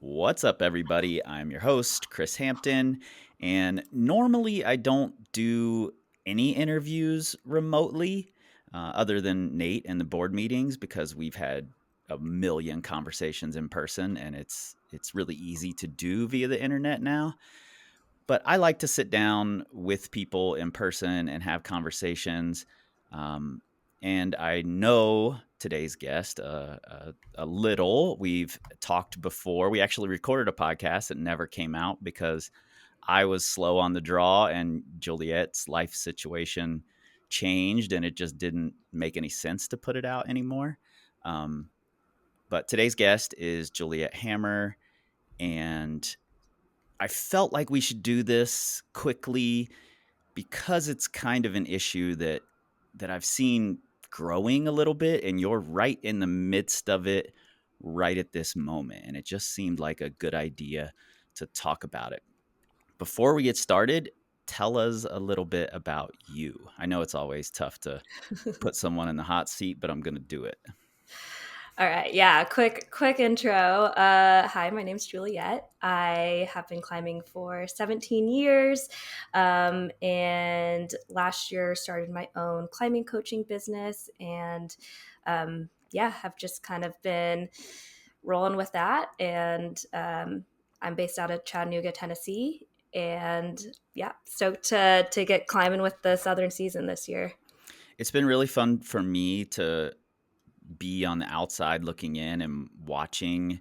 What's up, everybody? I'm your host, Chris Hampton, and normally I don't do any interviews remotely other than Nate and the board meetings because we've had a million conversations in person and it's really easy to do via the internet now. But I like to sit down with people in person and have conversations. Um, and I know today's guest a little. We've talked before. We actually recorded a podcast that never came out because I was slow on the draw and Juliet's life situation changed and it just didn't make any sense to put it out anymore. Um, but today's guest is Juliet Hammer, and I felt like we should do this quickly because it's kind of an issue that I've seen growing a little bit, and you're right in the midst of it right at this moment, and it just seemed like a good idea to talk about it. Before we get started, tell us a little bit about you. I know it's always tough to put someone in the hot seat, but I'm going to do it. All right. Yeah. Quick intro. Hi, my name's Juliet. I have been climbing for 17 years. And last year started my own climbing coaching business. And have just kind of been rolling with that. And I'm based out of Chattanooga, Tennessee. And yeah, stoked to get climbing with the Southern season this year. It's been really fun for me to be on the outside looking in and watching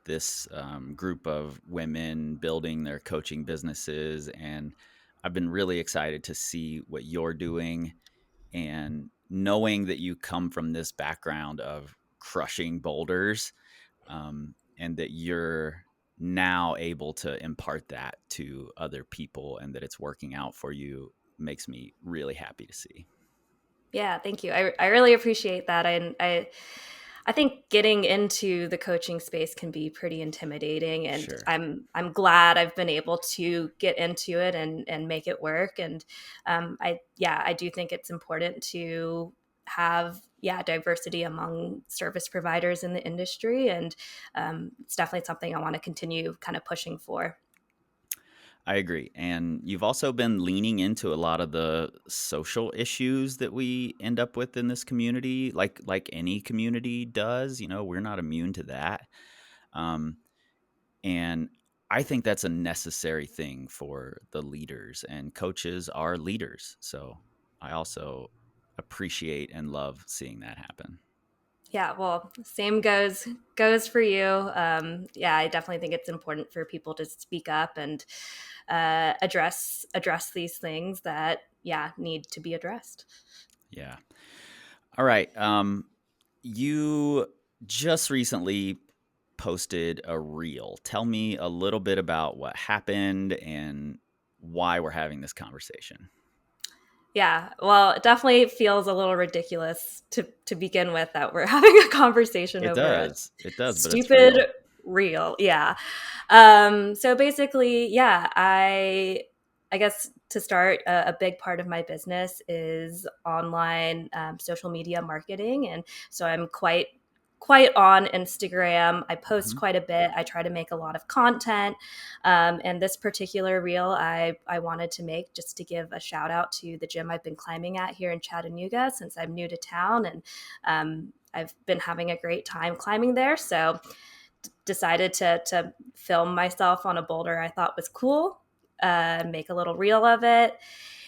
this group of women building their coaching businesses. And I've been really excited to see what you're doing, and knowing that you come from this background of crushing boulders, and that you're now able to impart that to other people and that it's working out for you makes me really happy to see. Yeah, thank you. I really appreciate that. I think getting into the coaching space can be pretty intimidating, and Sure. I'm glad I've been able to get into it and make it work. And I do think it's important to have diversity among service providers in the industry, and it's definitely something I want to continue kind of pushing for. I agree. And you've also been leaning into a lot of the social issues that we end up with in this community, like any community does. You know, we're not immune to that. Um, and I think that's a necessary thing for the leaders, and coaches are leaders. So I also appreciate and love seeing that happen. Yeah, well, same goes for you. I definitely think it's important for people to speak up and address these things that need to be addressed. Yeah. All right. You just recently posted a reel. Tell me a little bit about what happened and why we're having this conversation. Yeah, well, it definitely feels a little ridiculous to begin with that we're having a conversation It over a does. It does, but it's stupid real. reel. Yeah. So basically, I guess to start, a big part of my business is online social media marketing, and so I'm quite on Instagram. I post Mhm. quite a bit. I try to make a lot of content. And this particular reel I wanted to make just to give a shout out to the gym I've been climbing at here in Chattanooga since I'm new to town. And I've been having a great time climbing there. So decided to film myself on a boulder I thought was cool, make a little reel of it.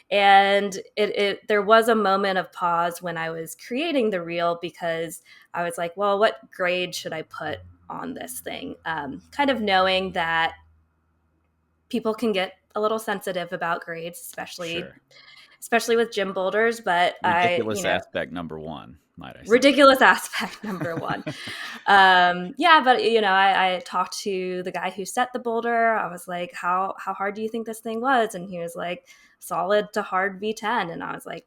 And there was a moment of pause when I was creating the reel because I was like, well, what grade should I put on this thing? Kind of knowing that people can get a little sensitive about grades, Sure. especially with gym boulders. But Ridiculous aspect number one, might I say. ridiculous aspect number one. But I talked to the guy who set the boulder. I was like, how hard do you think this thing was? And he was like, solid to hard V10. And I was like,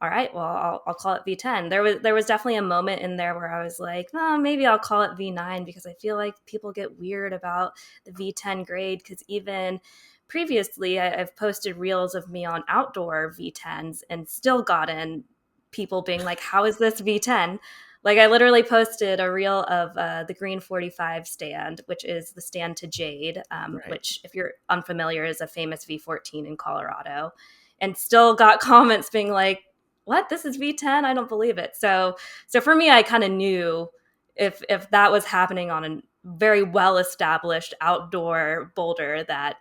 all right, well, I'll call it V10. There was definitely a moment in there where I was like, oh, maybe I'll call it V9 because I feel like people get weird about the V10 grade, because even previously I've posted reels of me on outdoor V10s and still gotten people being like, how is this V10? Like I literally posted a reel of the Green 45 stand, which is the stand to Jade, Right. which, if you're unfamiliar, is a famous V14 in Colorado, and still got comments being like, "What? This is V10? I don't believe it." So for me, I kind of knew if that was happening on a very well established outdoor boulder that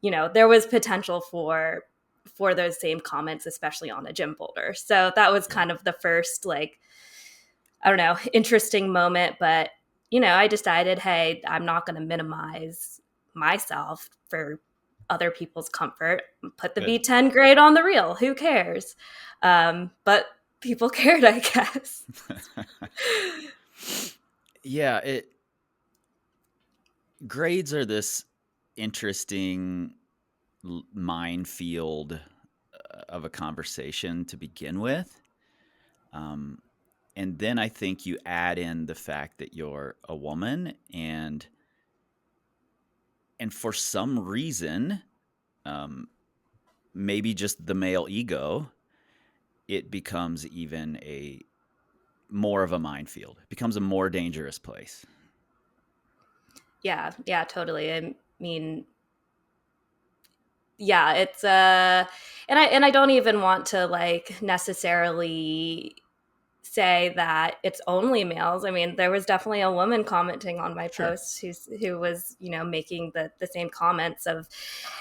there was potential for those same comments, especially on a gym boulder. So that was Yeah. kind of the first, like, I don't know, interesting moment. But I decided, hey, I'm not going to minimize myself for other people's comfort. Put the Good. V10 grade on the reel. Who cares? But people cared, I guess. Yeah, it grades are this interesting minefield of a conversation to begin with. Um, and then I think you add in the fact that you're a woman, and for some reason, um, maybe just the male ego, it becomes even a more of a minefield. It becomes a more dangerous place. Yeah, totally. I mean, yeah, it's and I don't even want to like necessarily say that it's only males. I mean, there was definitely a woman commenting on my Sure. post who was, making the same comments of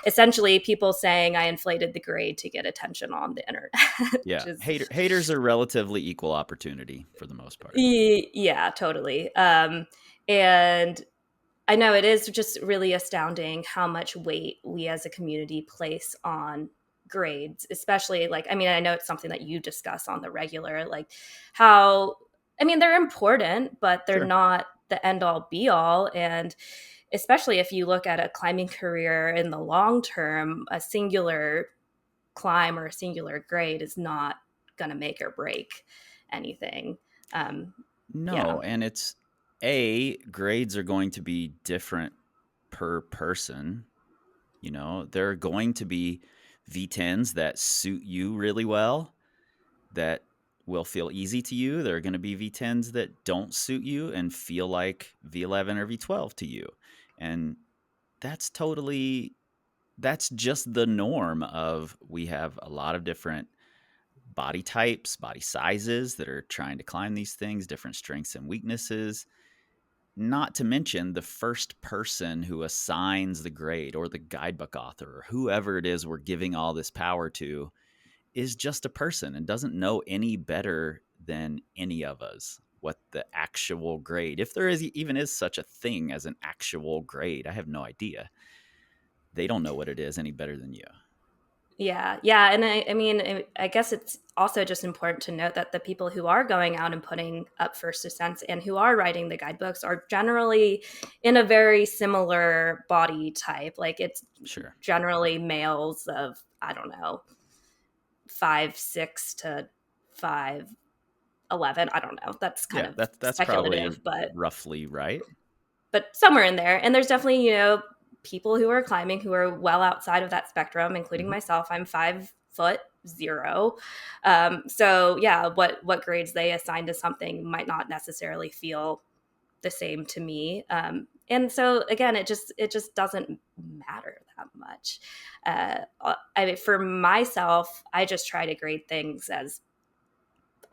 essentially people saying I inflated the grade to get attention on the internet, which Yeah. is Haters are relatively equal opportunity for the most part. yeah, totally. And I know it is just really astounding how much weight we as a community place on grades, especially like, I mean, I know it's something that you discuss on the regular, like how, I mean, they're important, but they're Sure. not the end all be all. And especially if you look at a climbing career in the long term, a singular climb or a singular grade is not going to make or break anything. Um, yeah. No, and grades are going to be different per person. There are going to be V10s that suit you really well, that will feel easy to you. There are going to be V10s that don't suit you and feel like V11 or V12 to you. And that's that's just the norm of we have a lot of different body types, body sizes that are trying to climb these things, different strengths and weaknesses. Not to mention the first person who assigns the grade, or the guidebook author, or whoever it is we're giving all this power to, is just a person and doesn't know any better than any of us what the actual grade, if there even is such a thing as an actual grade. I have no idea. They don't know what it is any better than you. Yeah, and I mean, I guess it's also just important to note that the people who are going out and putting up first ascents and who are writing the guidebooks are generally in a very similar body type. Like it's Sure. generally males of, I don't know, 5'6" to 5'11". I don't know. That's kind Yeah, of that's probably speculative, but roughly right. somewhere in there. And there's definitely, people who are climbing who are well outside of that spectrum, including Hmm. myself. I'm 5'0". So yeah, what grades they assign to something might not necessarily feel the same to me. And so again, it just doesn't matter that much. For myself, I just try to grade things as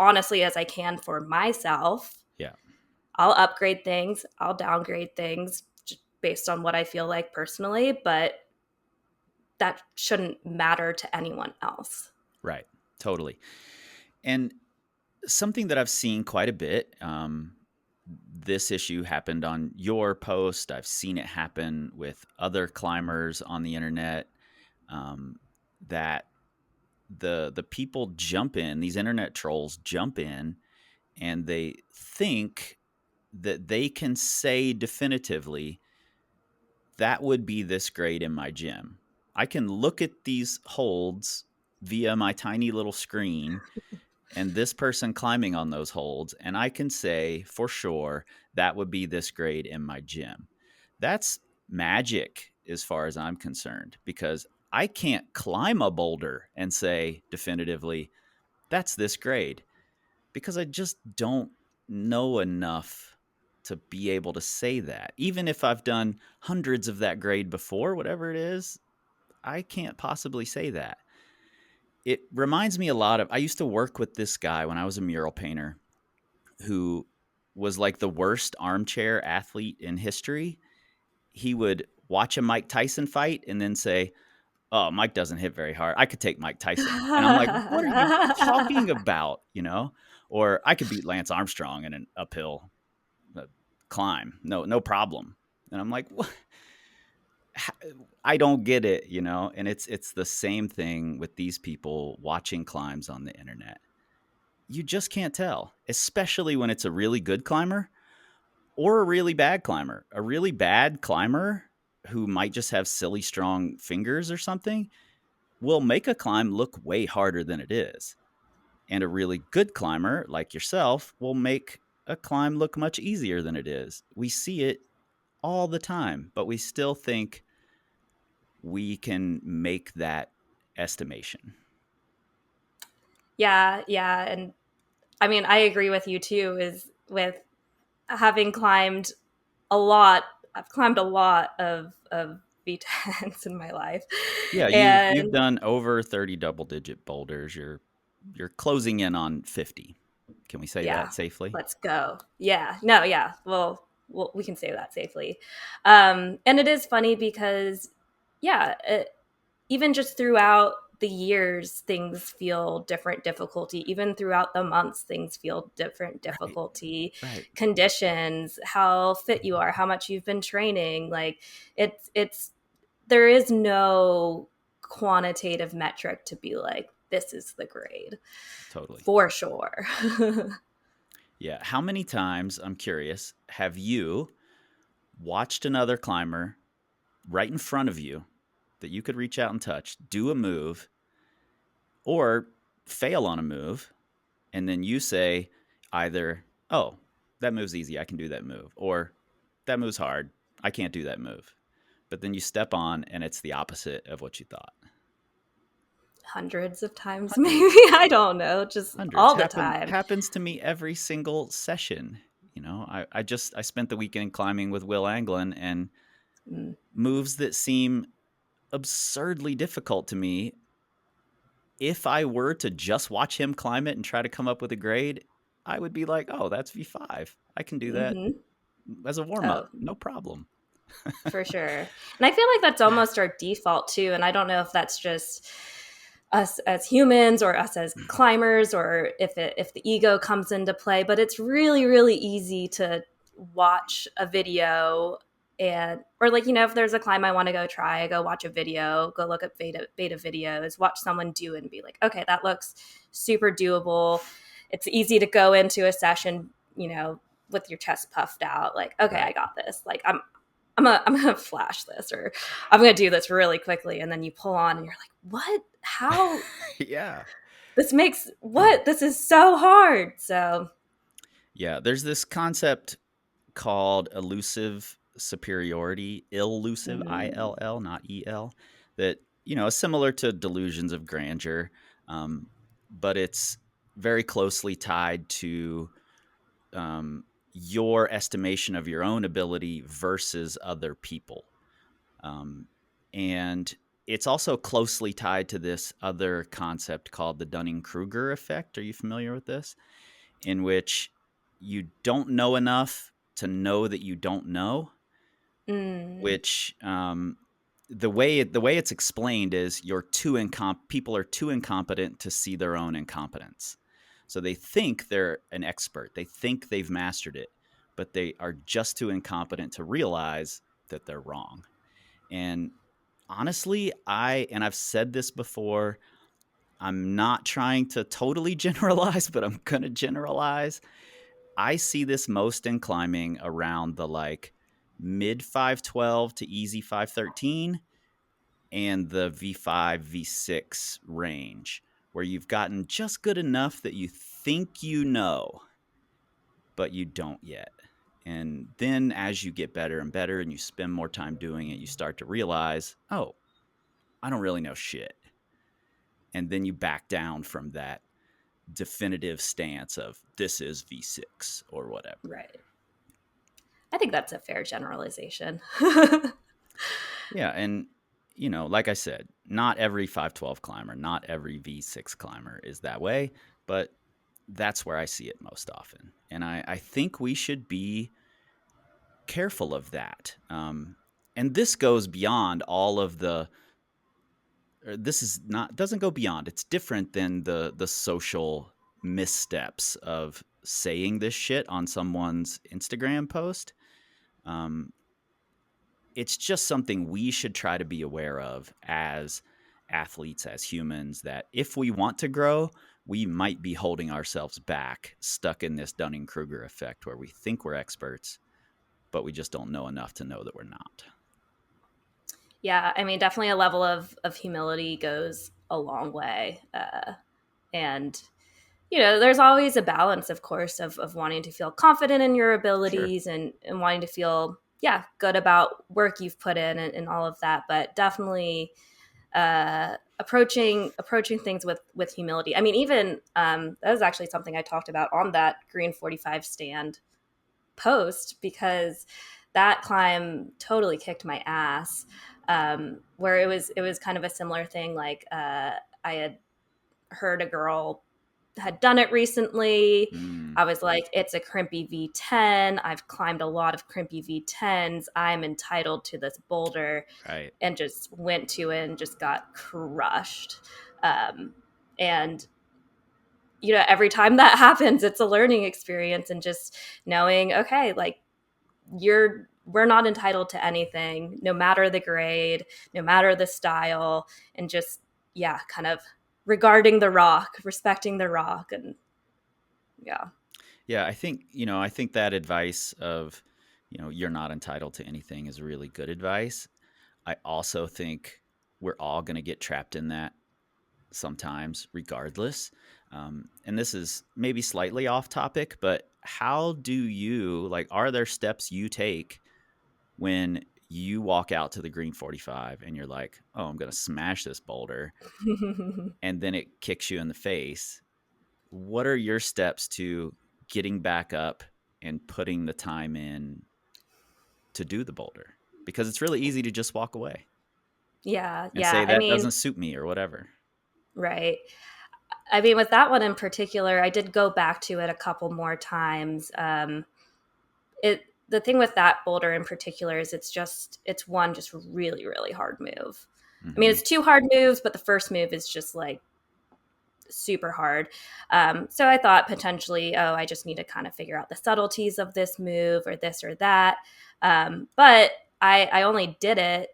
honestly as I can for myself. Yeah. I'll upgrade things, I'll downgrade things just based on what I feel like personally, but that shouldn't matter to anyone else. Right. Totally. And something that I've seen quite a bit, this issue happened on your post. I've seen it happen with other climbers on the internet, that the people jump in, these internet trolls jump in, and they think that they can say definitively, that would be this grade in my gym. I can look at these holds via my tiny little screen and this person climbing on those holds, and I can say for sure that would be this grade in my gym. That's magic as far as I'm concerned, because I can't climb a boulder and say definitively that's this grade, because I just don't know enough to be able to say that. Even if I've done hundreds of that grade before, whatever it is, I can't possibly say that. It reminds me a lot of, I used to work with this guy when I was a mural painter who was like the worst armchair athlete in history. He would watch a Mike Tyson fight and then say, "Oh, Mike doesn't hit very hard. I could take Mike Tyson." And I'm like, "What are you talking about?" Or I could beat Lance Armstrong in an uphill climb. No problem. And I'm like, "What? I don't get it." And it's the same thing with these people watching climbs on the internet. You just can't tell, especially when it's a really good climber or a really bad climber. A really bad climber who might just have silly strong fingers or something will make a climb look way harder than it is. And a really good climber like yourself will make a climb look much easier than it is. We see it all the time, but we still think we can make that estimation. Yeah, yeah. And I mean, I agree with you too, is with having climbed a lot, I've climbed a lot of V10s in my life. Yeah, you've And done over 30 double-digit boulders. You're closing in on 50. Can we say yeah, that safely? let's go. Yeah, no, yeah. Well, we can say that safely. And it is funny because, yeah, even just throughout the years, things feel different difficulty. Even throughout the months, things feel different Right. difficulty. Right. Conditions, how fit you are, how much you've been training. Like it's there is no quantitative metric to be like, this is the grade Totally. for sure. Yeah. How many times, I'm curious, have you watched another climber right in front of you that you could reach out and touch, do a move, or fail on a move, and then you say either, "Oh, that move's easy, I can do that move," or "That move's hard, I can't do that move." But then you step on and it's the opposite of what you thought. Hundreds of times, maybe. Hundreds. I don't know, just Hundreds all the happen time. happens to me every single session. I spent the weekend climbing with Will Anglin, and Mm. moves that seem absurdly difficult to me, if I were to just watch him climb it and try to come up with a grade, I would be like, "Oh, that's V5. I can do that Hmm. as a warm up. Oh, No problem." for sure. And I feel like that's almost our default too. And I don't know if that's just us as humans or us as climbers, or if the ego comes into play, but it's really, really easy to watch a video and or like, if there's a climb I want to go try, I go watch a video, go look up beta videos, watch someone do it and be like, okay, that looks super doable. It's easy to go into a session, with your chest puffed out, like, okay, I Right. got this. Like I'm gonna flash this, or I'm gonna do this really quickly, and then you pull on and you're like, what? How? Yeah. This is so hard. So Yeah, there's this concept called elusive superiority, elusive, mm, ILL, not EL, that, is similar to delusions of grandeur, um, but it's very closely tied to your estimation of your own ability versus other people. And it's also closely tied to this other concept called the Dunning-Kruger Effect. Are you familiar with this? In which you don't know enough to know that you don't know, mm, which the way it's explained is people are too incompetent to see their own incompetence. So they think they're an expert, they think they've mastered it, but they are just too incompetent to realize that they're wrong. And honestly, I've said this before, I'm not trying to totally generalize, but I'm going to generalize. I see this most in climbing around the like mid 512 to easy 513 and the V5, V6 range, where you've gotten just good enough that you think you know, but you don't yet. And then as you get better and better and you spend more time doing it, you start to realize, oh, I don't really know shit. And then you back down from that definitive stance of this is V6 or whatever. Right. I think that's a fair generalization. Yeah, and like I said, not every 512 climber, not every V6 climber is that way, but that's where I see it most often. And I think we should be careful of that. And this goes beyond all of the. This is not doesn't go beyond. It's different than the social missteps of saying this shit on someone's Instagram post. Um, it's just something we should try to be aware of as athletes, as humans, that if we want to grow, we might be holding ourselves back, stuck in this Dunning-Kruger effect where we think we're experts, but we just don't know enough to know that we're not. Yeah, I mean, definitely a level of humility goes a long way. And there's always a balance, of course, of wanting to feel confident in your Sure. abilities and wanting to feel, yeah, good about work you've put in and all of that. But definitely approaching things with humility. I mean, even that was actually something I talked about on that Green 45 stand post, because that climb totally kicked my ass. Where it was kind of a similar thing. Like I had heard a girl had done it recently. Mm, I was like, it's a crimpy V10. I've climbed a lot of crimpy V10s. I'm entitled to this boulder, right. and just went to it and just got crushed. And every time that happens, it's a learning experience, and just knowing, okay, like we're not entitled to anything, no matter the grade, no matter the style, and just, yeah, kind of regarding the rock, respecting the rock, and yeah. Yeah, I think that advice of, you're not entitled to anything is really good advice. I also think we're all going to get trapped in that sometimes, regardless. And this is maybe slightly off topic, but how do you, like, are there steps you take when you walk out to the green 45 and you're like, oh, I'm going to smash this boulder, and then it kicks you in the face? What are your steps to getting back up and putting the time in to do the boulder? Because it's really easy to just walk away Yeah, and yeah. say I that mean, doesn't suit me or whatever. right. I mean, with that one in particular, I did go back to it a couple more times. The thing with that boulder in particular is it's one just really, really hard move. I mean, Hmm. it's two hard moves, but the first move is just like super hard. So I thought potentially, oh, I just need to kind of figure out the subtleties of this move or this or that. But I only did it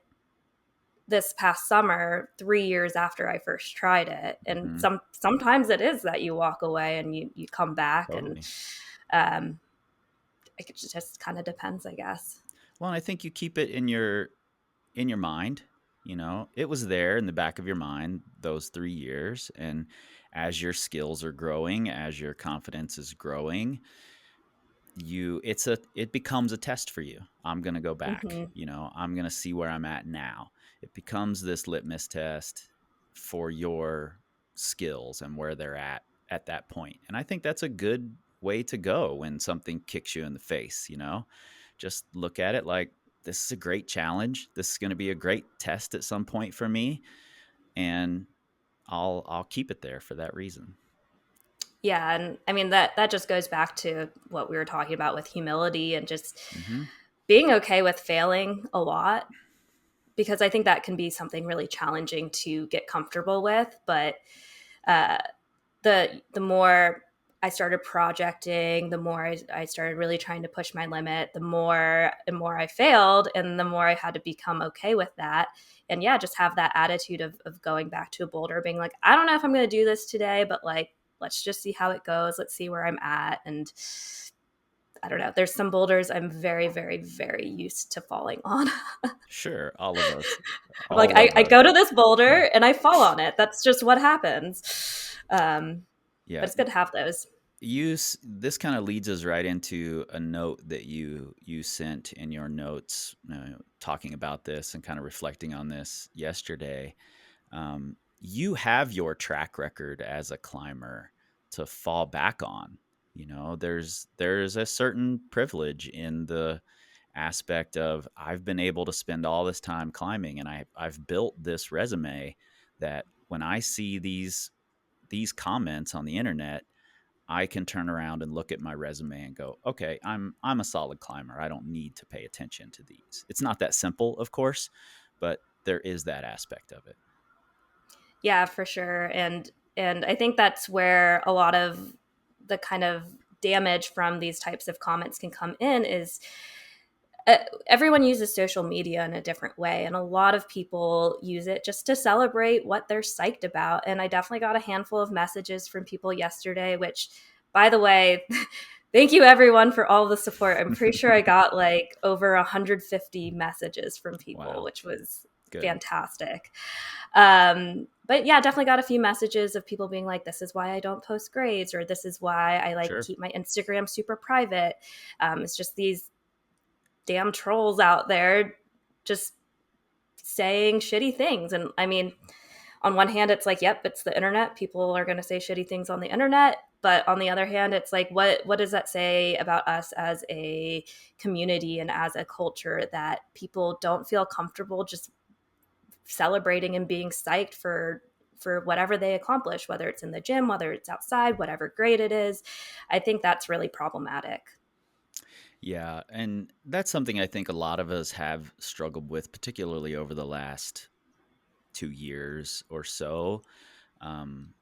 this past summer, 3 years after I first tried it. And Hmm. sometimes it is that you walk away and you come back, and Totally. um, it just kind of depends, I guess. Well, I think you keep it in your mind. It was there in the back of your mind those 3 years, and as your skills are growing, as your confidence is growing, it becomes a test for you. I'm going to go back. Hmm. I'm going to see where I'm at now. It becomes this litmus test for your skills and where they're at that point. And I think that's a good way to go when something kicks you in the face. Just look at it like, this is a great challenge. This is going to be a great test at some point for me, and I'll keep it there for that reason. Yeah, and I mean that just goes back to what we were talking about with humility and just Hmm. being okay with failing a lot, because I think that can be something really challenging to get comfortable with. But uh, the more I started projecting, the more I started really trying to push my limit, the more and more I failed, and the more I had to become okay with that. And yeah, just have that attitude of going back to a boulder, being like, I don't know if I'm going to do this today, but like, let's just see how it goes. Let's see where I'm at. And I don't know. There's some boulders I'm very, very, very used to falling on. Sure, all of us, I'm like, all of I us. go to this boulder and I fall on it. That's just what happens. But Yeah, it's good to have those. this kind of leads us right into a note that you sent in your notes, talking about this and kind of reflecting on this yesterday. You have your track record as a climber to fall back on. There's a certain privilege in the aspect of I've been able to spend all this time climbing, and I've built this resume that when I see these comments on the internet, I can turn around and look at my resume and go, okay, I'm a solid climber. I don't need to pay attention to these. It's not that simple, of course, but there is that aspect of it. Yeah, for sure. And I think that's where a lot of the kind of damage from these types of comments can come in is everyone uses social media in a different way, and a lot of people use it just to celebrate what they're psyched about. And I definitely got a handful of messages from people yesterday, which, by the way, thank you everyone for all the support. I'm pretty sure I got like over 150 messages from people, Wow. which was Good. fantastic. But yeah, definitely got a few messages of people being like, this is why I don't post grades, or this is why I like Sure. keep my Instagram super private. It's just these damn trolls out there just saying shitty things. And I mean, on one hand, it's like, yep, it's the internet. People are going to say shitty things on the internet. But on the other hand, it's like, what does that say about us as a community and as a culture, that people don't feel comfortable just celebrating and being psyched for whatever they accomplish, whether it's in the gym, whether it's outside, whatever grade it is. I think that's really problematic. Yeah, and that's something I think a lot of us have struggled with, particularly over the last 2 years or so. Um,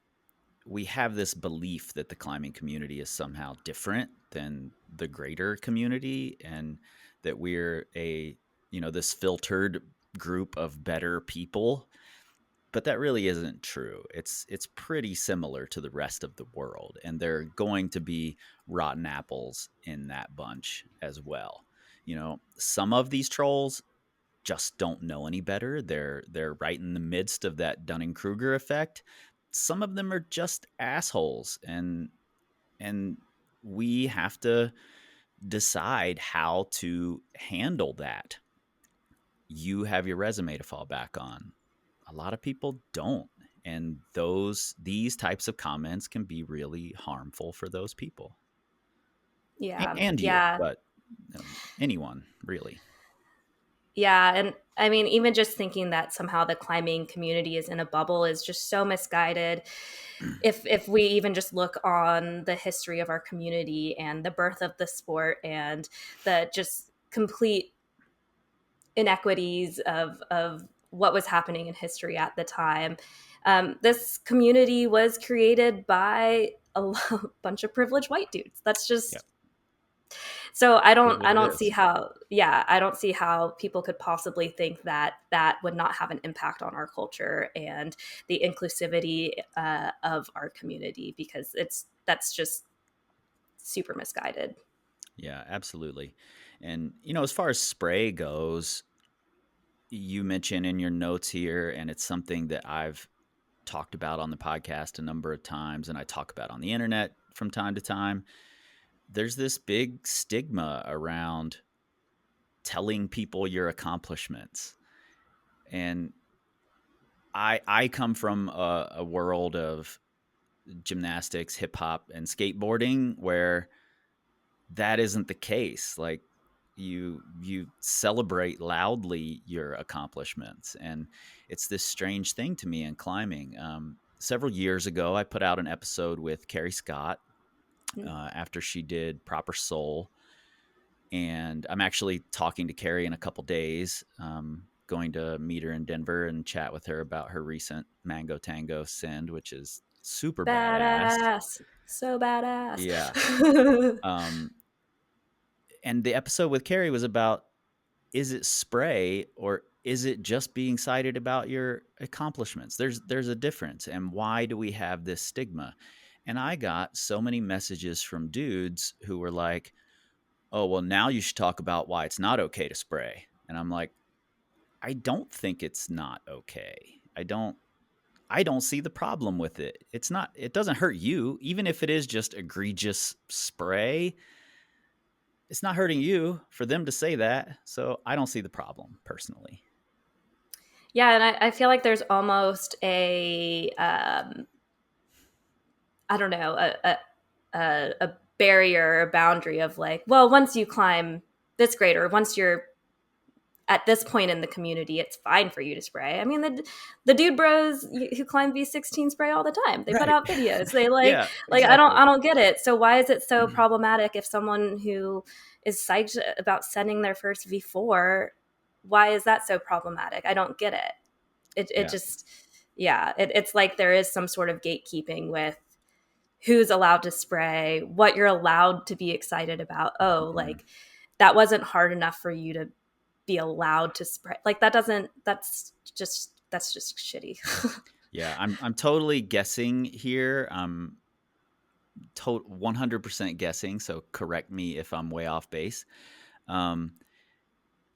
we have this belief that the climbing community is somehow different than the greater community, and that we're this filtered group of better people. But that really isn't true. It's pretty similar to the rest of the world, and there are going to be rotten apples in that bunch as well. Some of these trolls just don't know any better. They're right in the midst of that Dunning-Kruger effect. Some of them are just assholes, and we have to decide how to handle that. You have your resume to fall back on. A lot of people don't, and these types of comments can be really harmful for those people. Yeah. And you, Yeah. but anyone really. Yeah, and I mean, even just thinking that somehow the climbing community is in a bubble is just so misguided. If we even just look on the history of our community and the birth of the sport and the just complete inequities of what was happening in history at the time, this community was created by a bunch of privileged white dudes. That's Yep. just so I Is don't what I it don't see is. how, yeah, I don't see how people could possibly think that that would not have an impact on our culture and the inclusivity of our community, because that's just super misguided. Yeah, absolutely. And as far as spray goes, you mentioned in your notes here, and it's something that I've talked about on the podcast a number of times, and I talk about on the internet from time to time. There's this big stigma around telling people your accomplishments. And I come from a world of gymnastics, hip hop, and skateboarding where that isn't the case. Like, you celebrate loudly your accomplishments, and it's this strange thing to me in climbing. Several years ago, I put out an episode with Carrie Scott after she did Proper Soul, and I'm actually talking to Carrie in a couple days. Going to meet her in Denver and chat with her about her recent Mango Tango Send, which is super badass. Badass, so badass. Yeah. Um, and the episode with Carrie was about, is it spray or is it just being cited about your accomplishments? There's a difference, and why do we have this stigma? And I got so many messages from dudes who were like, "Oh, well, now you should talk about why it's not okay to spray." And I'm like, I don't think it's not okay. I don't see the problem with it. It doesn't hurt you, even if it is just egregious spray. It's not hurting you for them to say that. So I don't see the problem personally. Yeah, and I feel like there's almost I don't know, a barrier or boundary of like, well, once you climb this grade, or once you're at this point in the community, it's fine for you to spray. I mean, the dude bros who climb V16 spray all the time. They put Right. out videos. They like, Yeah, I don't, exactly. get it. So why is it so problematic if someone who is psyched about sending their first V4, why is that so problematic? I don't get it. It Yeah. just, yeah, it's like there is some sort of gatekeeping with who's allowed to spray, what you're allowed to be excited about. Oh, Mhm. like that wasn't hard enough for you to be allowed to spray. Like that doesn't, that's just shitty. Yeah, I'm totally guessing here. I'm 100% guessing, so correct me if I'm way off base. Um,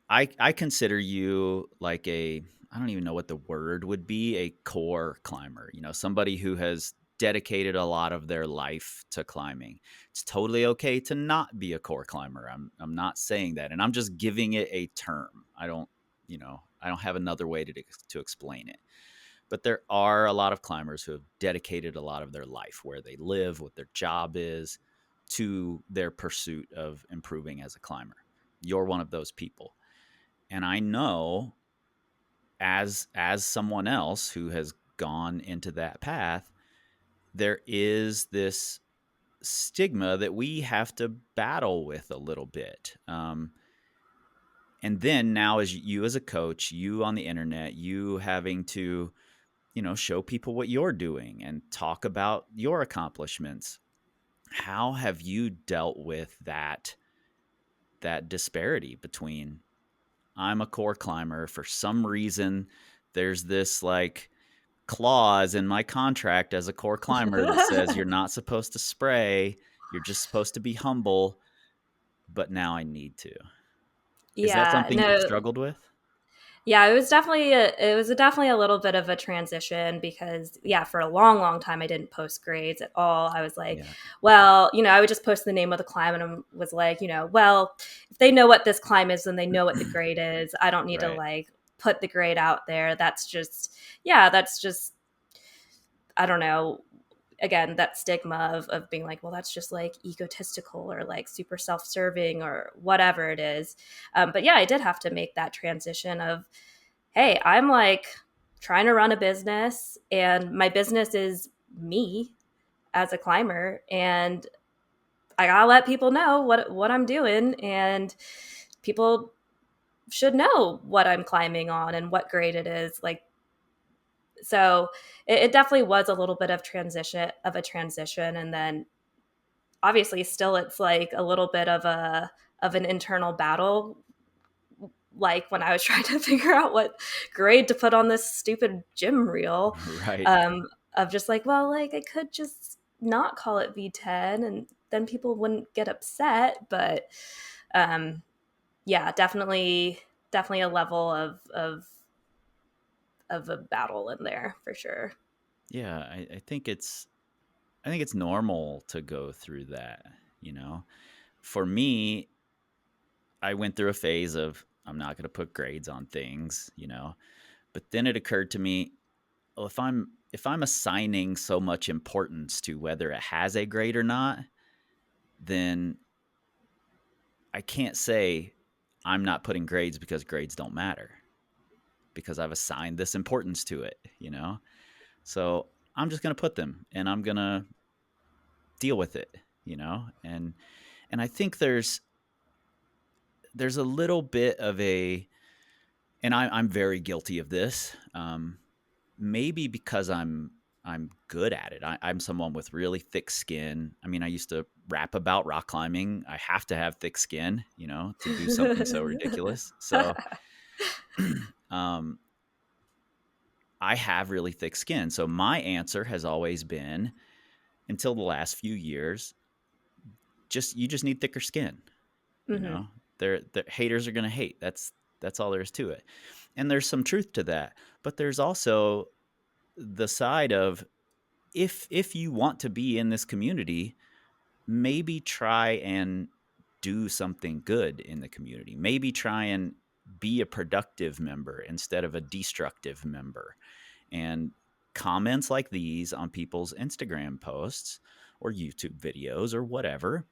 I consider you like a, I don't even know what the word would be, a core climber. You know, somebody who has dedicated a lot of their life to climbing. It's totally okay to not be a core climber. I'm not saying that, and I'm just giving it a term. I don't, I don't have another way to explain it. But there are a lot of climbers who have dedicated a lot of their life, where they live, what their job is, to their pursuit of improving as a climber. You're one of those people. And I know, as someone else who has gone into that path, there is this stigma that we have to battle with a little bit. And then now, as you as a coach, you on the internet, you having to, show people what you're doing and talk about your accomplishments. How have you dealt with that disparity between, I'm a core climber, for some reason there's this like clause in my contract as a core climber that says you're not supposed to spray, you're just supposed to be humble, but now I need to. Is that Yeah, something you've no, struggled with? yeah, it was definitely a little bit of a transition because yeah, for a long time I didn't post grades at all. I was like, Yeah. well, I would just post the name of the climb and I was like, well, if they know what this climb is, then they know what the grade is. I don't need to Right. like put the grade out there. That's just, yeah, that's just, I don't know, again, that stigma of being like, well, that's just like egotistical or like super self-serving or whatever it is. But yeah, I did have to make that transition of, hey, I'm like trying to run a business and my business is me as a climber, and I gotta let people know what I'm doing, and people should know what I'm climbing on and what grade it is. Like, so it definitely was a little bit of a transition. And then obviously still it's like a little bit of an internal battle, like when I was trying to figure out what grade to put on this stupid gym reel, Right. um, of just like, well, like I could just not call it V10 and then people wouldn't get upset. But um, yeah, definitely a level of a battle in there for sure. Yeah, I think it's normal to go through that, you know. For me, I went through a phase of, I'm not going to put grades on things, But then it occurred to me, well, if I'm assigning so much importance to whether it has a grade or not, then I can't say I'm not putting grades because grades don't matter, because I've assigned this importance to it. So I'm just going to put them and I'm going to deal with it. And I think there's a little bit of a, and I'm very guilty of this. Maybe because I'm good at it. I'm someone with really thick skin. I mean, I used to rap about rock climbing. I have to have thick skin, to do something so ridiculous. So, um, I have really thick skin. So my answer has always been, until the last few years, you just need thicker skin. You Hmm. know, the haters are gonna hate. That's all there is to it. And there's some truth to that. But there's also the side of, if you want to be in this community, maybe try and do something good in the community. Maybe try and be a productive member instead of a destructive member. And comments like these on people's Instagram posts or YouTube videos or whatever,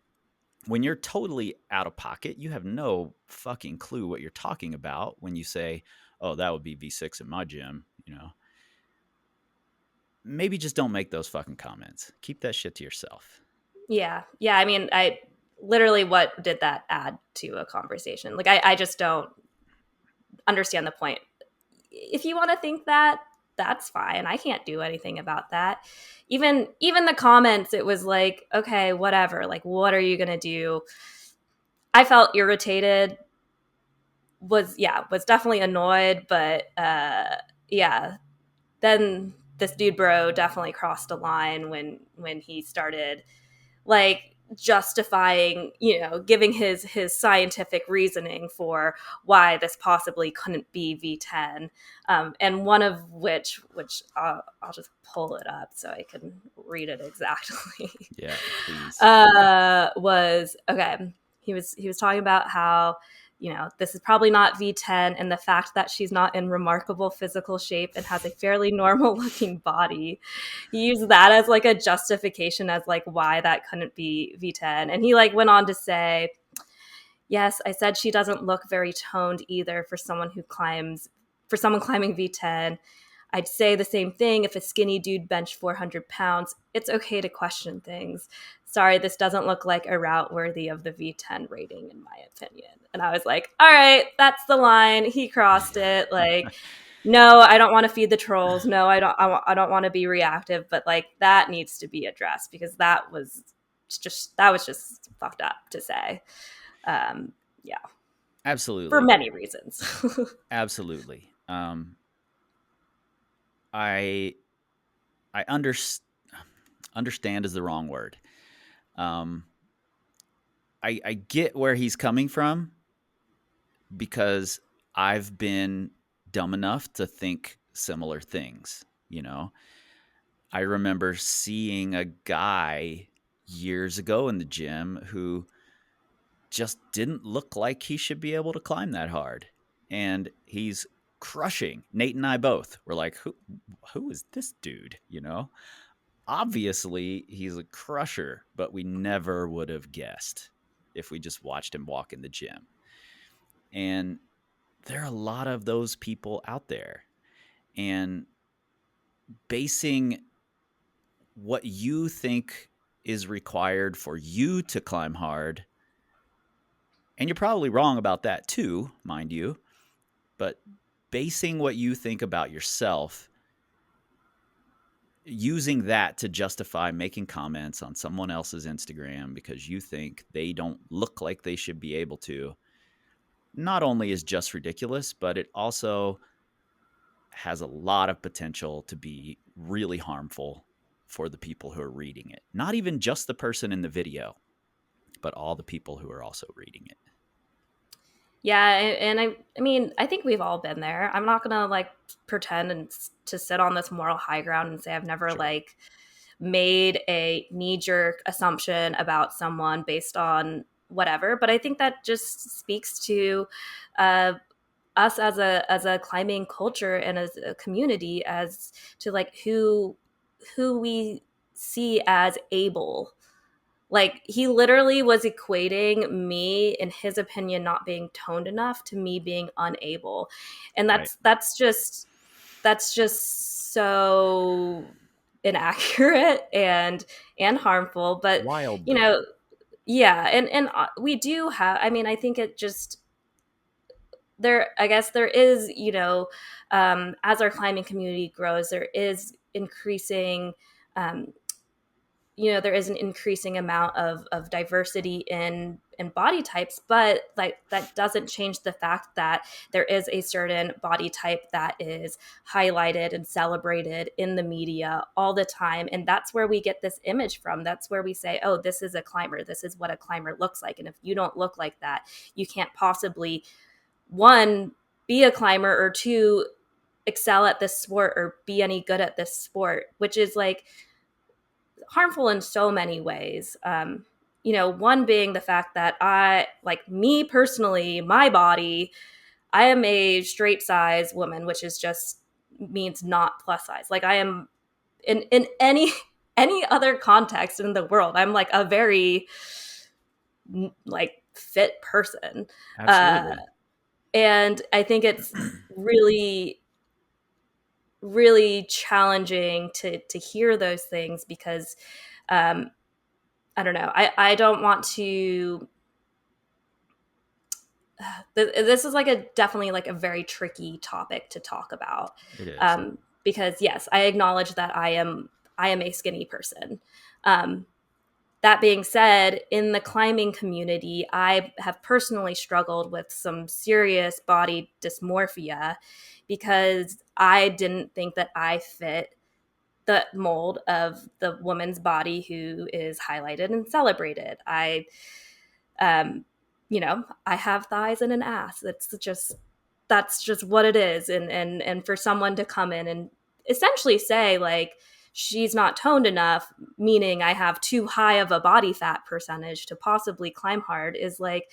when you're totally out of pocket, you have no fucking clue what you're talking about when you say, oh, that would be V6 in my gym, maybe just don't make those fucking comments. Keep that shit to yourself. Yeah. Yeah. I mean, I literally, what did that add to a conversation? Like, I just don't understand the point. If you want to think that, that's fine. I can't do anything about that. Even the comments, it was like, okay, whatever. Like, what are you gonna do? I felt irritated. Was definitely annoyed, but yeah. Then this dude bro definitely crossed a line when he started like justifying, giving his scientific reasoning for why this possibly couldn't be V10, and one of which I'll just pull it up so I can read it exactly. Yeah, please. Was okay. He was talking about how, this is probably not V10, and the fact that she's not in remarkable physical shape and has a fairly normal looking body. He used that as like a justification as like why that couldn't be V10. And he like went on to say, yes, I said she doesn't look very toned either for someone climbing V10. I'd say the same thing if a skinny dude benched 400 pounds. It's okay to question things. Sorry, this doesn't look like a route worthy of the V10 rating, in my opinion. And I was like, all right, that's the line. He crossed it. Like, no, I don't want to feed the trolls. No, I don't want to be reactive. But like, that needs to be addressed because that was just fucked up to say. Yeah, for Absolutely. many reasons. Absolutely. I I understand is the wrong word. Um, I get where he's coming from because I've been dumb enough to think similar things. I remember seeing a guy years ago in the gym who just didn't look like he should be able to climb that hard. And he's crushing. Nate and I both were like, who is this dude? Obviously he's a crusher, but we never would have guessed if we just watched him walk in the gym. And there are a lot of those people out there. And basing what you think is required for you to climb hard, and you're probably wrong about that too, mind you, but basing what you think about yourself, using that to justify making comments on someone else's Instagram because you think they don't look like they should be able to, not only is just ridiculous, but it also has a lot of potential to be really harmful for the people who are reading it. Not even just the person in the video, but all the people who are also reading it. Yeah, and I mean, I think we've all been there. I'm not gonna like pretend and to sit on this moral high ground and say I've never Sure. like made a knee jerk assumption about someone based on whatever. But I think that just speaks to uh, us as a climbing culture and as a community, as to like who we see as able. Like, he literally was equating me, in his opinion, not being toned enough to me being unable. And Right. that's just so inaccurate and harmful. But you Wildly. know, yeah, and we do have, I mean, I think it just, there, I guess there is, as our climbing community grows, there is increasing um, there is an increasing amount of diversity in body types, but like that doesn't change the fact that there is a certain body type that is highlighted and celebrated in the media all the time. And that's where we get this image from. That's where we say, oh, this is a climber, this is what a climber looks like. And if you don't look like that, you can't possibly, one, be a climber, or two, excel at this sport or be any good at this sport, which is like harmful in so many ways. One being the fact that like me personally, my body, I am a straight size woman, which is just means not plus size. Like I am in any other context in the world, I'm like a very like fit person. Uh, Absolutely. and I think it's really, really challenging to hear those things because um, I don't know. I don't want to. This is like a definitely like a very tricky topic to talk about It is. because yes, I acknowledge that I am a skinny person. Um, that being said, in the climbing community, I have personally struggled with some serious body dysmorphia because I didn't think that I fit the mold of the woman's body who is highlighted and celebrated. Um, I have thighs and an ass. That's just what it is. And for someone to come in and essentially say like she's not toned enough, meaning I have too high of a body fat percentage to possibly climb hard, is like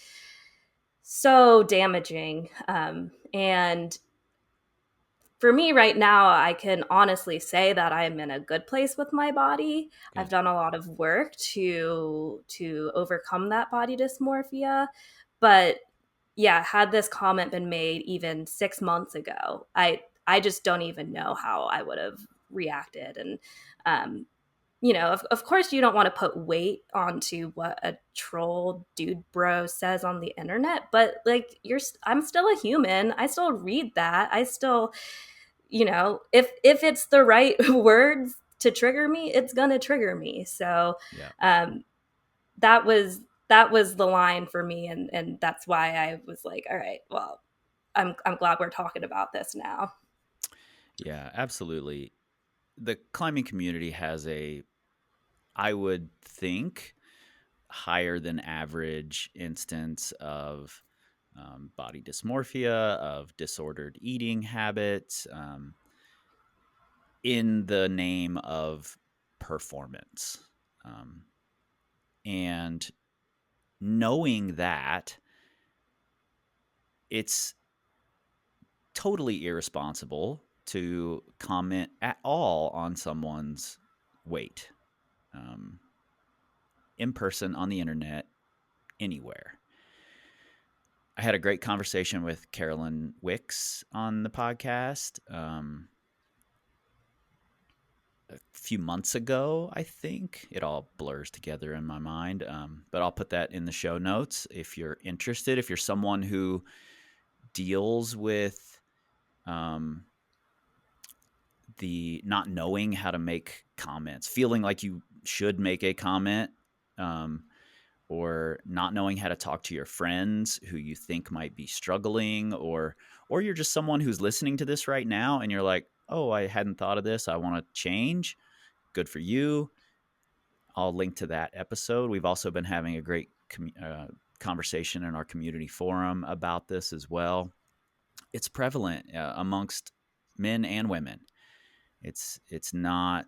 so damaging. And for me right now, I can honestly say that I'm in a good place with my body. I've Good. done a lot of work to overcome that body dysmorphia, but yeah, had this comment been made even 6 months ago, I just don't even know how I would have reacted. And um, of course, you don't want to put weight onto what a troll dude bro says on the internet, but like I'm still a human. I still read that. I still, if it's the right words to trigger me, it's gonna trigger me. So Yeah. um, that was the line for me, and that's why I was like, all right, well, I'm glad we're talking about this now. Yeah, absolutely. The climbing community has a, I would think, higher than average instance of body dysmorphia, of disordered eating habits, in the name of performance. Um, and knowing that, it's totally irresponsible to comment at all on someone's weight, um, in person, on the internet, anywhere. I had a great conversation with Carolyn Wicks on the podcast a few months ago, I think. It all blurs together in my mind, but I'll put that in the show notes if you're interested. If you're someone who deals with um, the not knowing how to make comments, feeling like you should make a comment, um, or not knowing how to talk to your friends who you think might be struggling, or you're just someone who's listening to this right now and you're like, "Oh, I hadn't thought of this. I want to change." Good for you. I'll link to that episode. We've also been having a great conversation in our community forum about this as well. It's prevalent amongst men and women. It's not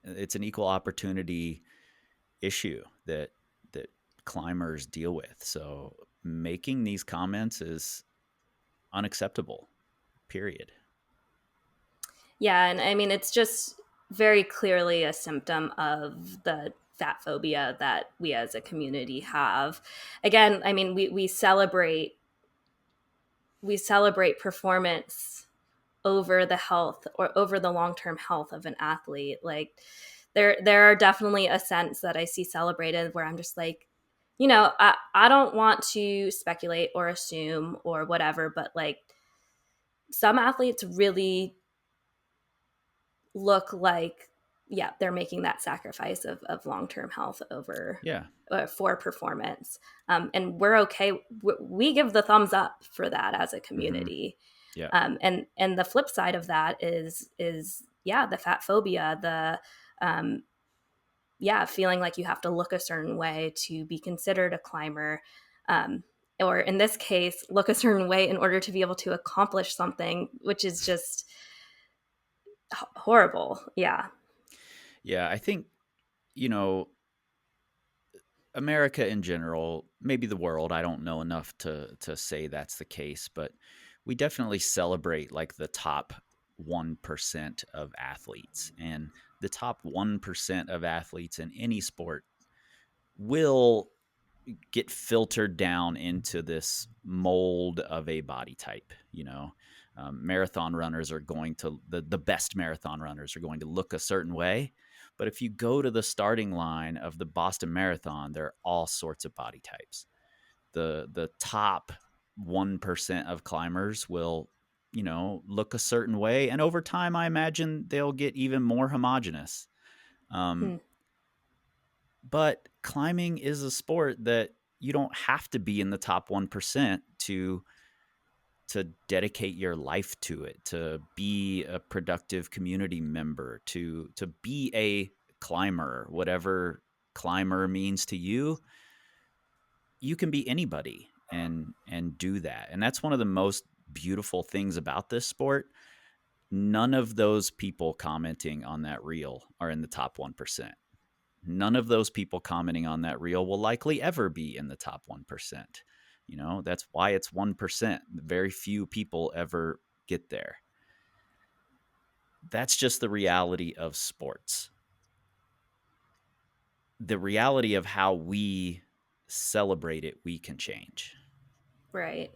it's an equal opportunity issue that climbers deal with. So making these comments is unacceptable. Period. Yeah, and I mean it's just very clearly a symptom of the fat phobia that we as a community have. Again, I mean we celebrate performance over the health or over the long-term health of an athlete. Like there are definitely a sense that I see celebrated where I'm just like, I don't want to speculate or assume or whatever, but like some athletes really look like, yeah, they're making that sacrifice of long-term health over Yeah. for performance. And we're okay. We give the thumbs up for that as a Mm-hmm. community. Yeah. And the flip side of that is yeah, the fat phobia, the yeah, feeling like you have to look a certain way to be considered a climber, um, or in this case, look a certain way in order to be able to accomplish something, which is just horrible. Yeah. Yeah. I think, you know, America in general, maybe the world, I don't know enough to say that's the case, but we definitely celebrate like the top 1% of athletes. And the top 1% of athletes in any sport will get filtered down into this mold of a body type. Marathon runners are going to, the best marathon runners are going to look a certain way. But if you go to the starting line of the Boston Marathon, there are all sorts of body types. The top 1% of climbers will, look a certain way. And over time, I imagine they'll get even more homogenous. Um, Hmm. but climbing is a sport that you don't have to be in the top 1% to dedicate your life to it, to be a productive community member, to be a climber, whatever climber means to you. You can be anybody and do that. And that's one of the most beautiful things about this sport. None of those people commenting on that reel are in the top 1%. None of those people commenting on that reel will likely ever be in the top 1%. That's why it's 1%. Very few people ever get there. That's just the reality of sports. The reality of how we celebrate it, we can change. Right.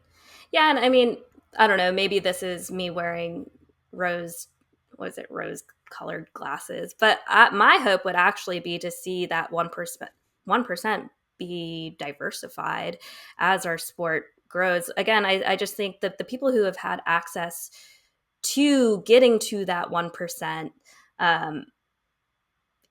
Yeah, and I mean, I don't know, maybe this is me wearing rose, what is it, rose colored glasses, but my hope would actually be to see that 1% be diversified as our sport grows. Again, I just think that the people who have had access to getting to that 1%, um,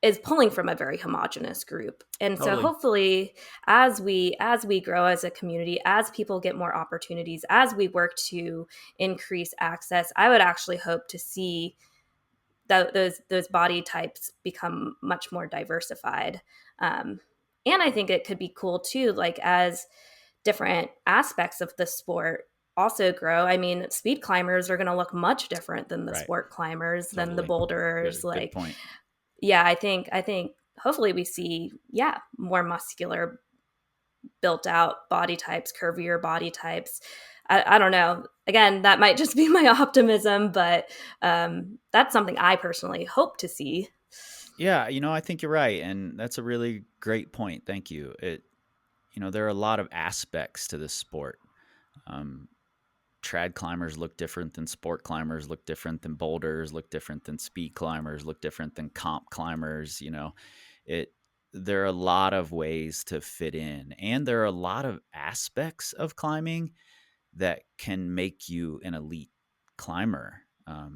is pulling from a very homogenous group. And so Totally. hopefully as we grow as a community, as people get more opportunities, as we work to increase access, I would actually hope to see those body types become much more diversified. And I think it could be cool too, like as different aspects of the sport also grow. I mean, speed climbers are going to look much different than the Right. sport climbers, than the Totally. boulders. Good Like, point. yeah, I think hopefully we see, yeah, more muscular, built out body types, curvier body types. I don't know. Again, that might just be my optimism, but that's something I personally hope to see. Yeah, I think you're right, and that's a really great point. Thank you. There are a lot of aspects to this sport. Um, Trad climbers look different than sport climbers, look different than boulders, look different than speed climbers, look different than comp climbers. It there are a lot of ways to fit in, and there are a lot of aspects of climbing that can make you an elite climber.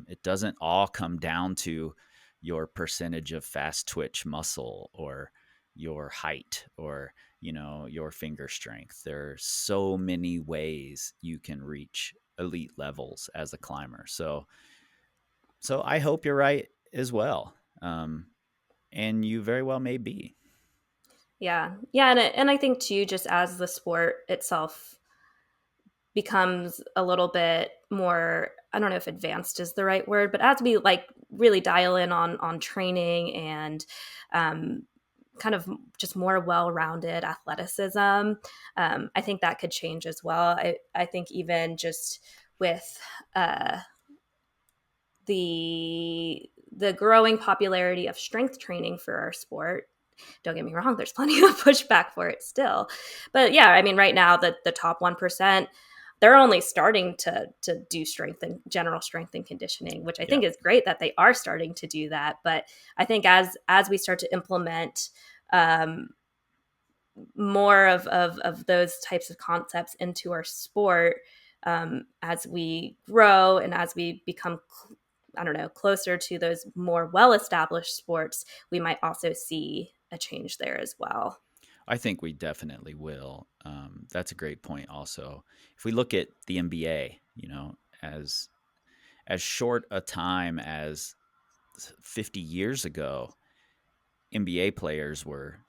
It doesn't all come down to your percentage of fast twitch muscle or your height or your finger strength. There are so many ways you can reach elite levels as a climber. So I hope you're right as well, and you very well may be. Yeah, yeah, and I think too, just as the sport itself becomes a little bit more, I don't know if advanced is the right word, but as we like really dial in on training and um, kind of just more well-rounded athleticism, I think that could change as well. I think even just with the growing popularity of strength training for our sport, don't get me wrong, there's plenty of pushback for it still, but yeah, I mean, right now the top 1%, they're only starting to do strength and general strength and conditioning, which I Yeah. think is great that they are starting to do that. But I think as we start to implement um, more of those types of concepts into our sport, as we grow and as we become, I don't know, closer to those more well-established sports, we might also see a change there as well. I think we definitely will. That's a great point. Also, if we look at the NBA, as short a time as 50 years ago, NBA players were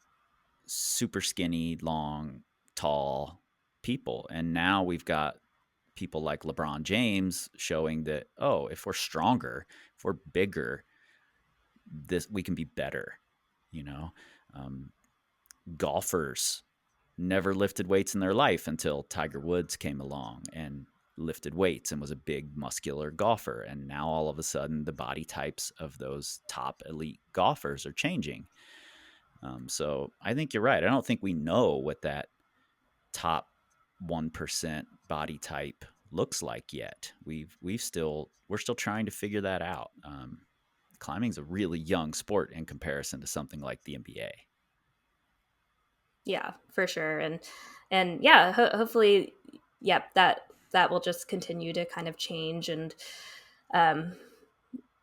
super skinny, long, tall people, and now we've got people like LeBron James showing that, oh, if we're stronger, if we're bigger, this we can be better. You know, um, Golfers never lifted weights in their life until Tiger Woods came along, and lifted weights and was a big muscular golfer. And now all of a sudden, the body types of those top elite golfers are changing. So I think you're right. I don't think we know what that top 1% body type looks like yet. We're still trying to figure that out. Climbing's a really young sport in comparison to something like the NBA. Yeah, for sure. And yeah, hopefully, yep, that will just continue to kind of change, um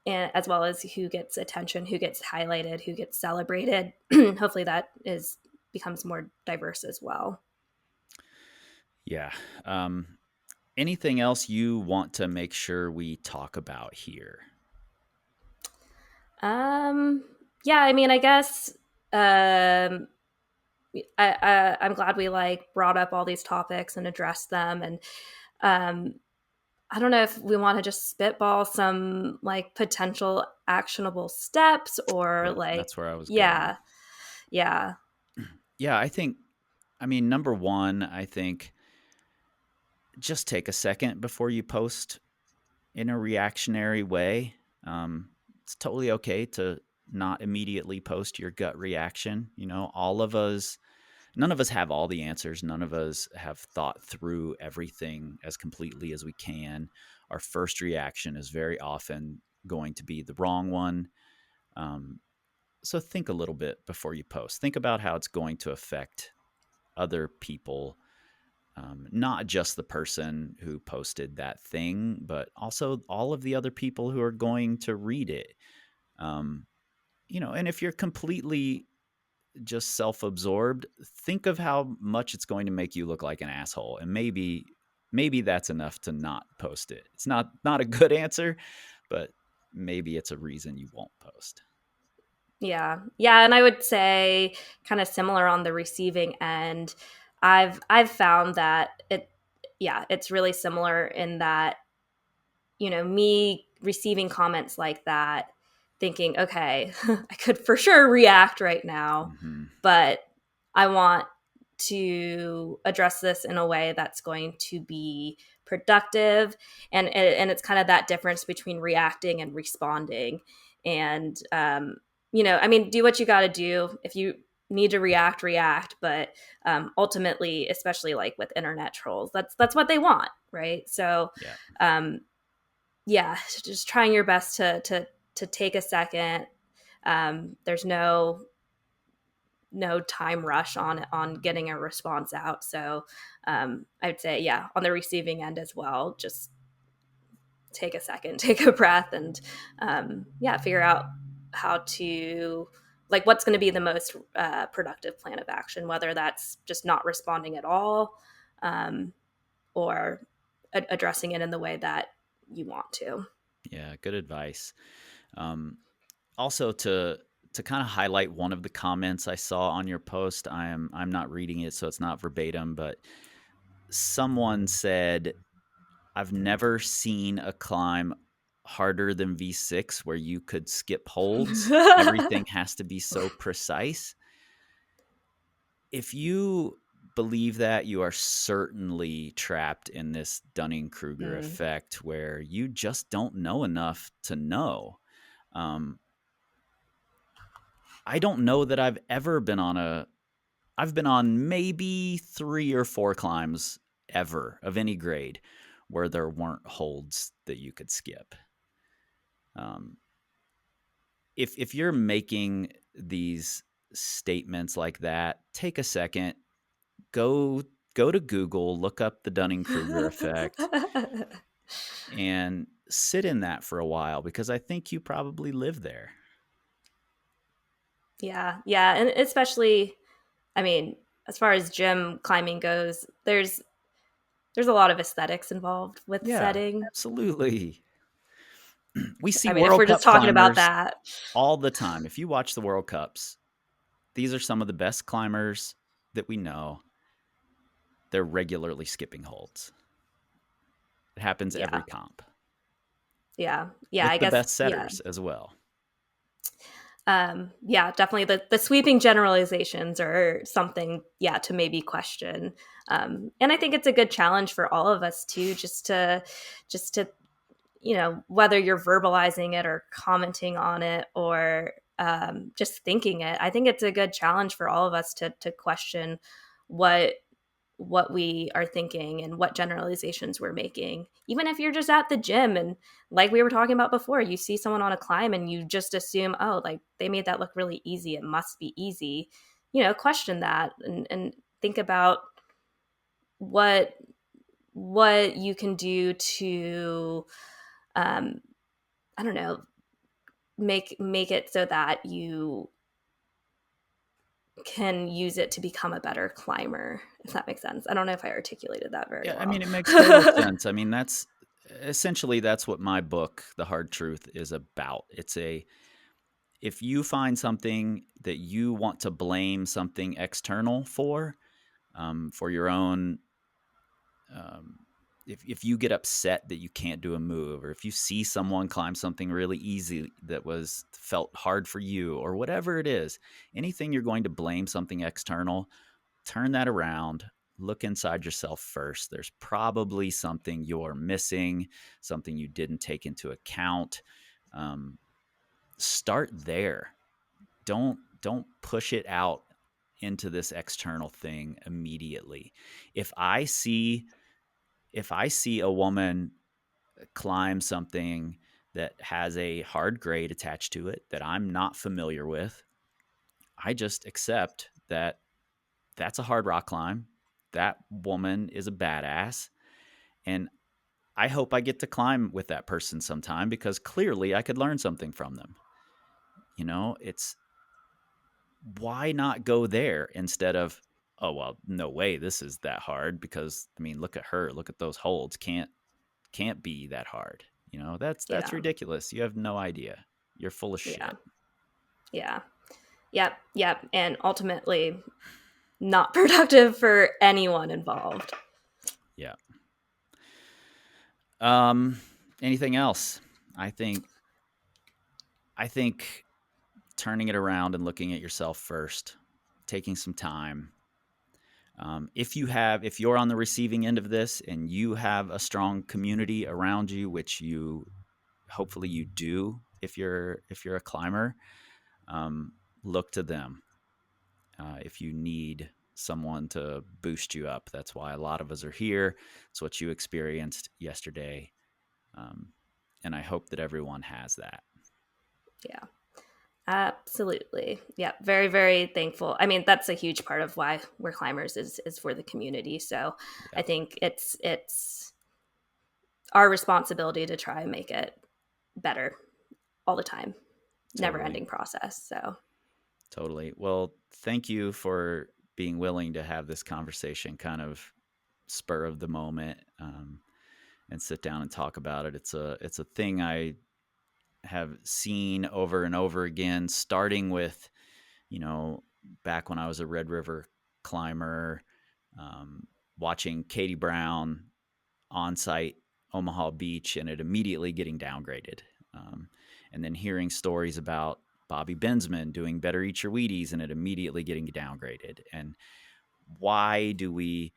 and as well as who gets attention, who gets highlighted, who gets celebrated. Hopefully that is becomes more diverse as well. Yeah. Anything else you want to make sure we talk about here? Um yeah, I mean, I guess um I'm glad we like brought up all these topics and addressed them, and um I don't know if we want to just spitball some like potential actionable steps or Yep, like, that's where I was going. yeah, yeah. Yeah, I mean, number one, I think just take a second before you post in a reactionary way. It's totally okay to not immediately post your gut reaction. You know, none of us have all the answers. None of us have thought through everything as completely as we can. Our first reaction is very often going to be the wrong one. Um, so think a little bit before you post. Think about how it's going to affect other people, not just the person who posted that thing, but also all of the other people who are going to read it. Um, and if you're completely just self-absorbed, think of how much it's going to make you look like an asshole, and maybe that's enough to not post it. It's not a good answer, but maybe it's a reason you won't post. Yeah. Yeah, and I would say kind of similar on the receiving end. I've found that it's really similar in that, me receiving comments like that, thinking, okay, I could for sure react right now, Mm-hmm. but I want to address this in a way that's going to be productive. And it's kind of that difference between reacting and responding. And, I mean, do what you got to do. If you need to react, but ultimately, especially like with internet trolls, that's what they want, right? So, Yeah. um, yeah, just trying your best to take a second. There's no time rush on getting a response out. So I'd say, yeah, on the receiving end as well, just take a second, take a breath, and yeah, figure out how to like what's going to be the most productive plan of action, whether that's just not responding at all, um, or addressing it in the way that you want to. Yeah, good advice. Um, Also, to kind of highlight one of the comments I saw on your post, I'm not reading it, so it's not verbatim, but someone said, "I've never seen a climb harder than V6 where you could skip holds. Everything has to be so precise." If you believe that, you are certainly trapped in this Dunning-Kruger Mm. effect where you just don't know enough to know. Um, I don't know that I've been on maybe 3 or 4 climbs ever of any grade where there weren't holds that you could skip. Um, if you're making these statements like that, take a second, go go to Google, look up the Dunning-Kruger effect, and sit in that for a while because I think you probably live there. Yeah, yeah, and especially, I mean, as far as gym climbing goes, there's a lot of aesthetics involved with Yeah, setting. absolutely. We see I mean, if World we're just Cup talking about climbers that, all the time. If you watch the World Cups, these are some of the best climbers that we know. They're regularly skipping holds. It happens every yeah, comp yeah, yeah. I with the guess, best yeah, setters as well. Yeah, definitely the sweeping generalizations are something, yeah, to maybe question. And I think it's a good challenge for all of us too, just to whether you're verbalizing it or commenting on it or just thinking it. I think it's a good challenge for all of us to question what what we are thinking and what generalizations we're making. Even if you're just at the gym and, like we were talking about before, you see someone on a climb and you just assume, oh, like they made that look really easy, it must be easy. Question that and think about what what you can do to um I don't know, make it so that you can use it to become a better climber, if that makes sense. I don't know if I articulated that very Yeah, I mean, well. it makes total sense. I mean, that's essentially that's what my book, The Hard Truth, is about. It's a if you find something that you want to blame something external for your own, um, if you get upset that you can't do a move, or if you see someone climb something really easy that was felt hard for you, or whatever it is, anything you're going to blame something external, turn that around. Look inside yourself first. There's probably something you're missing, something you didn't take into account. Um, Start there. Don't push it out into this external thing immediately. If I see if I see a woman climb something that has a hard grade attached to it that I'm not familiar with, I just accept that that's a hard rock climb. That woman is a badass. And I hope I get to climb with that person sometime because clearly I could learn something from them. It's why not go there instead of, oh, well, no way this is that hard because I mean, look at her, look at those holds. Can't be that hard. That's Yeah, ridiculous. You have no idea. You're full of yeah, shit. yeah, yep, yep. And ultimately, not productive for anyone involved. Yeah. Um Anything else? I think I think turning it around and looking at yourself first, taking some time. If you're on the receiving end of this and you have a strong community around you, which you hopefully you do, if you're a climber, um, look to them. If you need someone to boost you up, that's why a lot of us are here. It's what you experienced yesterday, um, and I hope that everyone has that. Yeah, absolutely. Yeah, very, very thankful. I mean, that's a huge part of why we're climbers is for the community. So I Yeah, think it's our responsibility to try and make it better all the time, never totally. ending process. So Totally. Well, thank you for being willing to have this conversation, kind of spur of the moment, and sit down and talk about it. It's a thing I have seen over and over again, starting with, you know, back when I was a Red River climber, watching Katie Brown on site Omaha Beach and it immediately getting downgraded. Um, and then hearing stories about Bobby Bensman doing better eat your Wheaties and it immediately getting downgraded. And why do we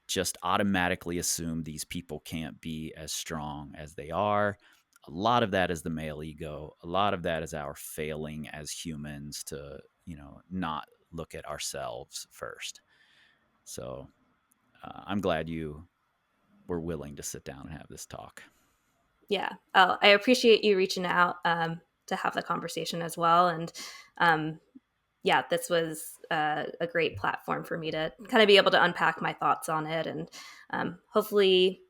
just automatically assume these people can't be as strong as they are? A lot of that is the male ego. A lot of that is our failing as humans to, not look at ourselves first. So I'm glad you were willing to sit down and have this talk. yeah, I appreciate you reaching out to have the conversation as well. And um, yeah, this was a great platform for me to kind of be able to unpack my thoughts on it and hopefully,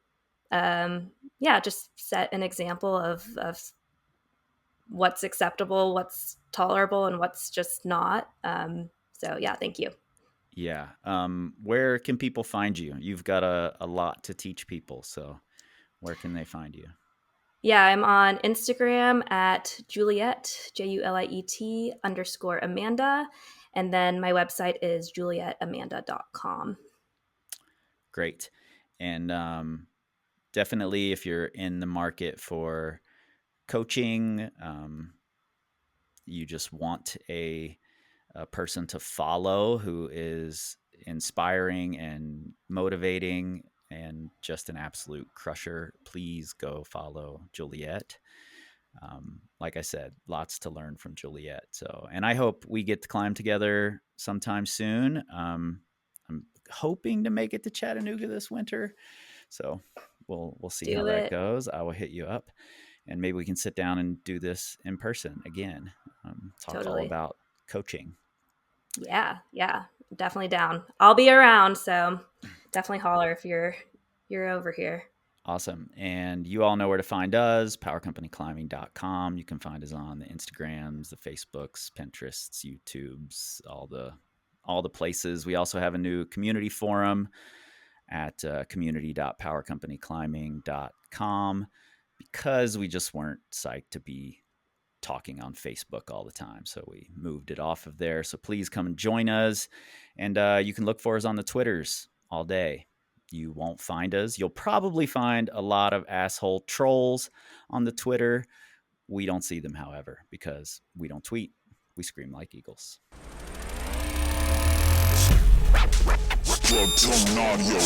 yeah, just set an example of what's acceptable, what's tolerable, and what's just not. So yeah, thank you. Yeah. Where can people find you? You've got a lot to teach people. So where can they find you? Yeah, I'm on Instagram at Juliet, Juliet underscore Amanda. And then my website is julietamanda.com. Great. And definitely, if you're in the market for coaching, you just want a person to follow who is inspiring and motivating and just an absolute crusher, please go follow Juliet. Like I said, lots to learn from Juliet. So, and I hope we get to climb together sometime soon. I'm hoping to make it to Chattanooga this winter. So we'll see how Do that it. goes. I will hit you up, and maybe we can sit down and do this in person again. Talk all Totally. about coaching. Yeah, yeah, definitely down. I'll be around, so definitely holler if you're over here. Awesome. And you all know where to find us, powercompanyclimbing.com. You can find us on the Instagrams, the Facebooks, Pinterests, YouTubes, all the places. We also have a new community forum at community.powercompanyclimbing.com because we just weren't psyched to be talking on Facebook all the time. So we moved it off of there. So please come and join us. And you can look for us on the Twitters all day. You won't find us. You'll probably find a lot of asshole trolls on the Twitter. We don't see them, however, because we don't tweet. We scream like eagles. Structural audio.